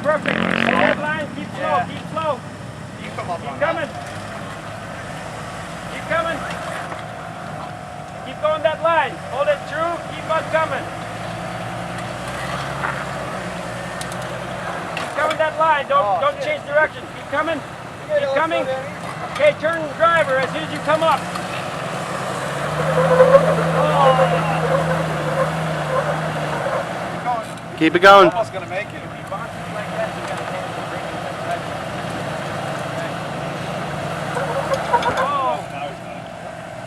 perfect. Hold line, keep slow, keep slow. You come up Keep on coming. Keep coming. Keep going that line. Hold it true, keep on coming. Keep coming that line, don't change direction. Keep coming. Keep coming. Okay, turn driver as soon as you come up. Keep it going. Almost gonna make it. If he bounces like that, you gotta take the brake in that direction. Oh!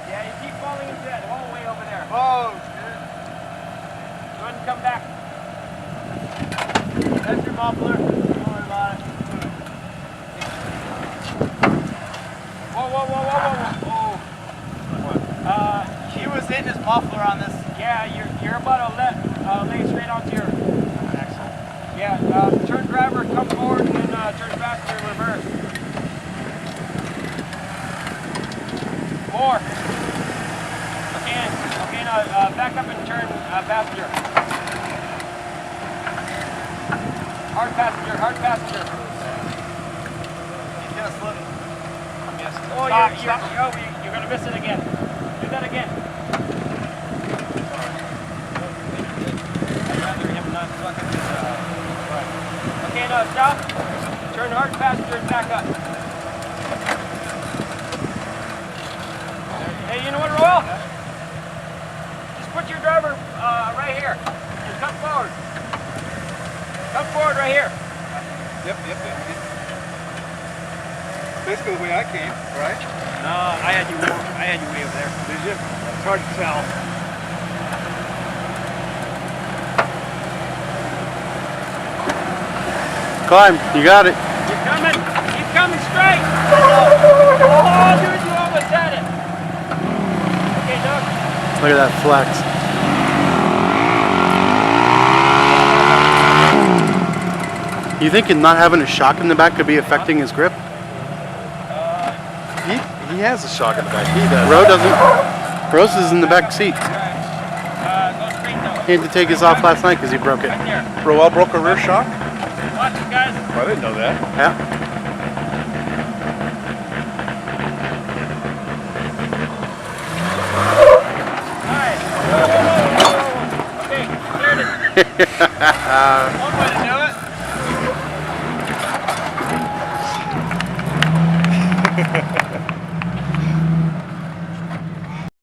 Yeah, you keep falling into that hole way over there. Oh, Go ahead and come back. that's your muffler. Don't worry about it. Whoa, whoa, whoa, whoa, whoa, whoa. He was hitting his muffler on this. Yeah, you're about to lay straight onto your Axle. Yeah, turn driver, come forward, and then turn passenger reverse. More. Okay, now back up and turn passenger. Hard passenger, hard passenger. He's gonna slip. I'm guessing. Oh, you're gonna miss it again. Do that again. I'd rather him not fucking Okay, now stop. Turn hard passenger and back up. Hey, you know what, Royal? Just put your driver right here and come forward. Come forward right here. Yep. Basically the way I came, right? No, I had you way over there. Did you? It's hard to tell. Climb. You got it. Keep coming. Keep coming straight. Oh, dude, you almost had it. Okay, Doug. Look at that flex. You thinking not having a shock in the back could be affecting his grip? He has a shock in the back. He does. Ro doesn't. Rose is in the back seat. Go straight though. He had to take his off last night because he broke it. Right there. Roel broke a rear shock? Watch it, guys. Oh, I didn't know that. Yeah. Alright. Whoa. Okay, cleared it. One way to do it.